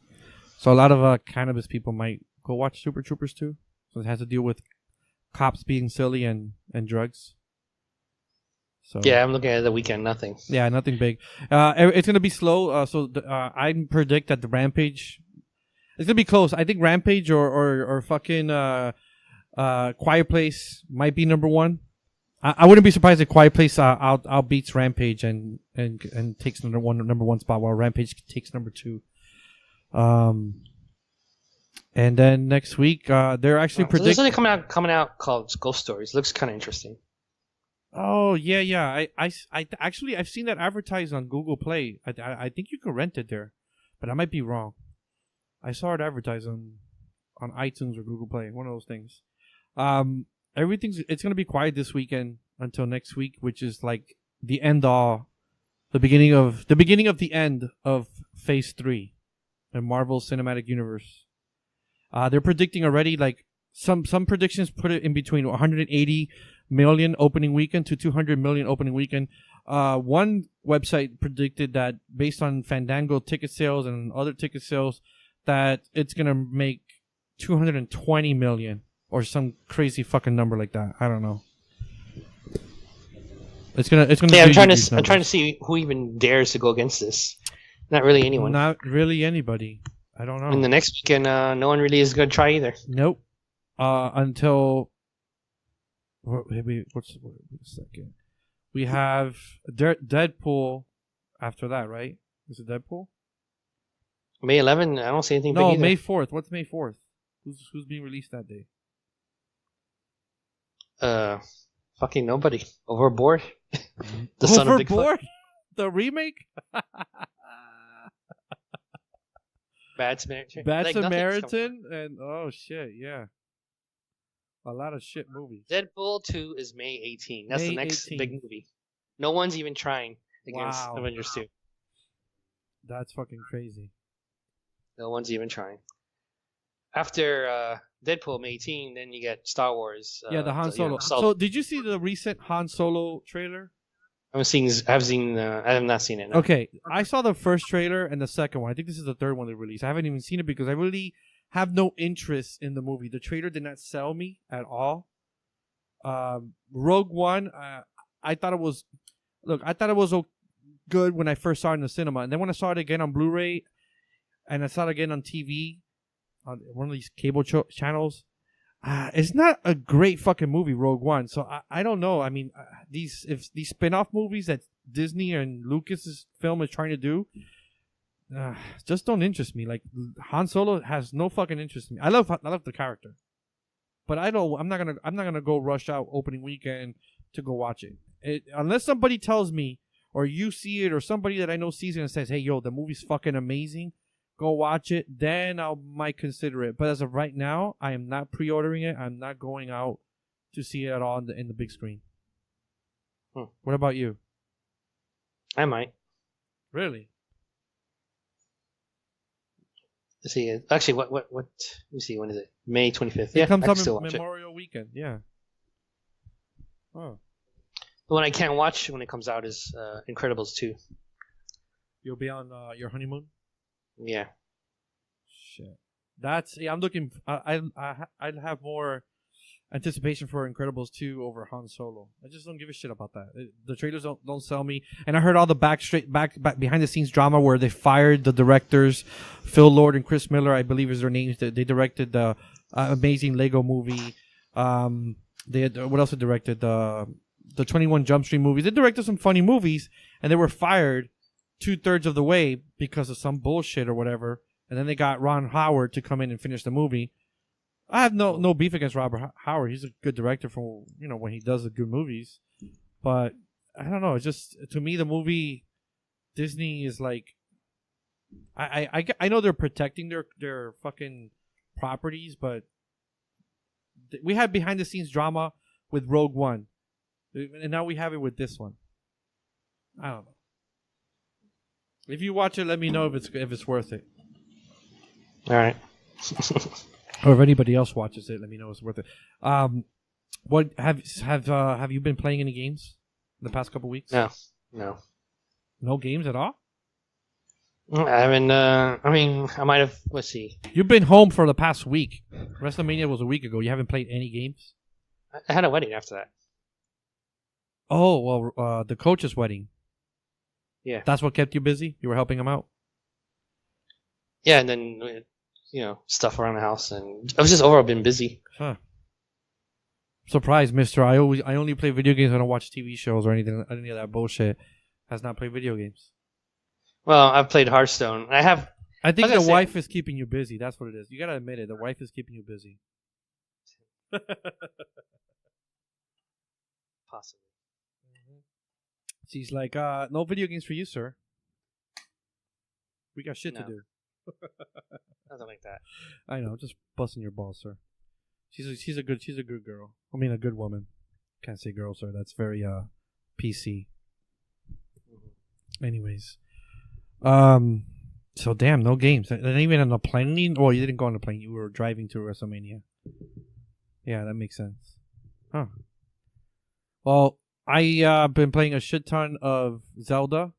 [SPEAKER 2] So a lot of cannabis people might go watch Super Troopers 2. So it has to deal with cops being silly and drugs. So
[SPEAKER 1] yeah, I'm looking at the weekend. Nothing.
[SPEAKER 2] Yeah, nothing big. It's gonna be slow. I predict that the Rampage. It's gonna be close. I think Rampage or fucking Quiet Place might be number one. I wouldn't be surprised if Quiet Place outbeats Rampage and takes number one spot, while Rampage takes number 2. And then next week they're actually
[SPEAKER 1] So there's something coming out called Ghost Stories. Looks kind of interesting.
[SPEAKER 2] Oh yeah. I've seen that advertised on Google Play. I think you can rent it there, but I might be wrong. I saw it advertised on iTunes or Google Play, one of those things. It's gonna be quiet this weekend until next week, which is like the beginning of the end of Phase 3 in Marvel Cinematic Universe. They're predicting already, like some predictions put it in between 180 million opening weekend to 200 million opening weekend. One website predicted that based on Fandango ticket sales and other ticket sales, that it's gonna make 220 million or some crazy fucking number like that. I don't know. It's gonna.
[SPEAKER 1] Yeah, I'm trying to see who even dares to go against this. Not really anyone.
[SPEAKER 2] Not really anybody. I don't know.
[SPEAKER 1] And the next weekend, no one really is gonna try either.
[SPEAKER 2] Nope. Until. Wait a second. We have Deadpool after that, right? Is it Deadpool?
[SPEAKER 1] May 11. I don't see anything.
[SPEAKER 2] No,
[SPEAKER 1] big either.
[SPEAKER 2] May 4th. What's May 4th? Who's being released that day?
[SPEAKER 1] Fucking nobody. Overboard. The son of Bigfoot.
[SPEAKER 2] Overboard? The remake?
[SPEAKER 1] Bad Samaritan.
[SPEAKER 2] Bad
[SPEAKER 1] Like, nothing's
[SPEAKER 2] Samaritan? And oh shit, yeah. A lot of shit movies.
[SPEAKER 1] Deadpool 2 is May 18. That's
[SPEAKER 2] May
[SPEAKER 1] the next
[SPEAKER 2] 18th.
[SPEAKER 1] big movie. No one's even trying against
[SPEAKER 2] Wow.
[SPEAKER 1] Avengers 2.
[SPEAKER 2] That's fucking crazy.
[SPEAKER 1] No one's even trying. After Deadpool, May 18, then you get Star Wars.
[SPEAKER 2] Yeah, the Han Solo. So, did you see the recent Han Solo trailer?
[SPEAKER 1] I have not seen it. No.
[SPEAKER 2] Okay, I saw the first trailer and the second one. I think this is the third one they released. I haven't even seen it because I really have no interest in the movie. The trailer did not sell me at all. Rogue One, I thought it was good when I first saw it in the cinema, and then when I saw it again on Blu-ray, and I saw it again on TV, on one of these cable channels, it's not a great fucking movie, Rogue One. So I don't know. I mean, these spin-off movies that Disney and Lucas's film is trying to do, just don't interest me. Like Han Solo has no fucking interest in me. I love the character, but I'm not gonna go rush out opening weekend to go watch it. Unless somebody tells me, or you see it, or somebody that I know sees it and says, "Hey, yo, the movie's fucking amazing. Go watch it," then I might consider it. But as of right now, I am not pre-ordering it. I'm not going out to see it at all in the big screen. What about you?
[SPEAKER 1] I might.
[SPEAKER 2] Really?
[SPEAKER 1] Let's see. Actually, what? Let me see. When is it? May 25th.
[SPEAKER 2] It comes
[SPEAKER 1] I
[SPEAKER 2] up
[SPEAKER 1] can still watch
[SPEAKER 2] Memorial Weekend. Yeah. Oh.
[SPEAKER 1] The one I can't watch when it comes out is Incredibles 2.
[SPEAKER 2] You'll be on your honeymoon?
[SPEAKER 1] Yeah.
[SPEAKER 2] Shit. I'm looking. I'd have more anticipation for Incredibles 2 over Han Solo. I just don't give a shit about that. The trailers don't sell me. And I heard all the back behind the scenes drama where they fired the directors, Phil Lord and Chris Miller, I believe is their names. They directed the amazing Lego movie. What else they directed? The 21 Jump Street movies. They directed some funny movies, and they were fired 2/3 of the way because of some bullshit or whatever. And then they got Ron Howard to come in and finish the movie. I have no beef against Robert Howard. He's a good director for when he does the good movies. But I don't know. It's just to me the movie Disney is like I know they're protecting their fucking properties, but we had behind the scenes drama with Rogue One, and now we have it with this one. I don't know. If you watch it, let me know if it's worth it.
[SPEAKER 1] All right.
[SPEAKER 2] Or if anybody else watches it, let me know if it's worth it. What have you been playing any games in the past couple weeks?
[SPEAKER 1] No.
[SPEAKER 2] No games at all?
[SPEAKER 1] I haven't. I mean, I might have. Let's see.
[SPEAKER 2] You've been home for the past week. WrestleMania was a week ago. You haven't played any games?
[SPEAKER 1] I had a wedding after that.
[SPEAKER 2] Oh, well, the coach's wedding.
[SPEAKER 1] Yeah.
[SPEAKER 2] That's what kept you busy? You were helping him out?
[SPEAKER 1] Yeah, and then, stuff around the house. And I was just overall been busy.
[SPEAKER 2] Huh. Surprised, mister. I only play video games. I don't watch TV shows or any of that bullshit. Has not played video games.
[SPEAKER 1] Well, I've played Hearthstone.
[SPEAKER 2] I think the wife is keeping you busy. That's what it is. You gotta admit it. The wife is keeping you busy.
[SPEAKER 1] Possibly.
[SPEAKER 2] She's like, no video games for you, sir. We got shit to do.
[SPEAKER 1] Nothing like that.
[SPEAKER 2] I know, just busting your balls, sir. She's a good girl. I mean, a good woman. Can't say girl, sir. That's very PC. Anyways, so damn, no games. And even on the plane. Well, you didn't go on the plane. You were driving to WrestleMania. Yeah, that makes sense. Huh. Well, I been playing a shit ton of Zelda.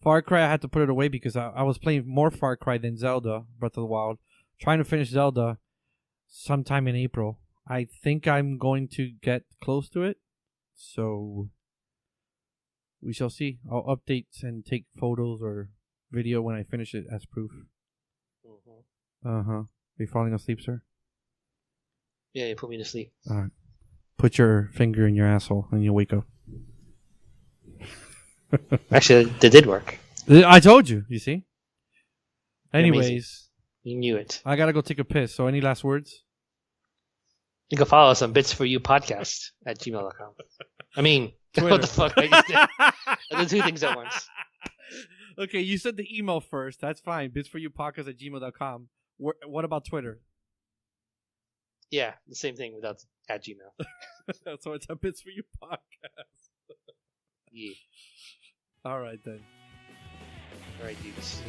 [SPEAKER 2] Far Cry, I had to put it away because I was playing more Far Cry than Zelda, Breath of the Wild. Trying to finish Zelda sometime in April. I think I'm going to get close to it. So we shall see. I'll update and take photos or video when I finish it as proof. Are you falling asleep, sir?
[SPEAKER 1] Yeah, you put me to sleep.
[SPEAKER 2] All right. Put your finger in your asshole and you'll wake up.
[SPEAKER 1] Actually, that did work.
[SPEAKER 2] I told you, you see? Anyways.
[SPEAKER 1] Amazing. You knew it.
[SPEAKER 2] I gotta go take a piss, so any last words?
[SPEAKER 1] You can follow us on bitsforyou.podcast at gmail.com. I mean, what the fuck? I just did. I did two things at once.
[SPEAKER 2] Okay, you said the email first. That's fine. BitsforyouPodcast at gmail.com. What about Twitter?
[SPEAKER 1] Yeah, the same thing without at Gmail.
[SPEAKER 2] So it's a Bits For You podcast.
[SPEAKER 1] Yeah.
[SPEAKER 2] All right, then.
[SPEAKER 1] All right, dudes.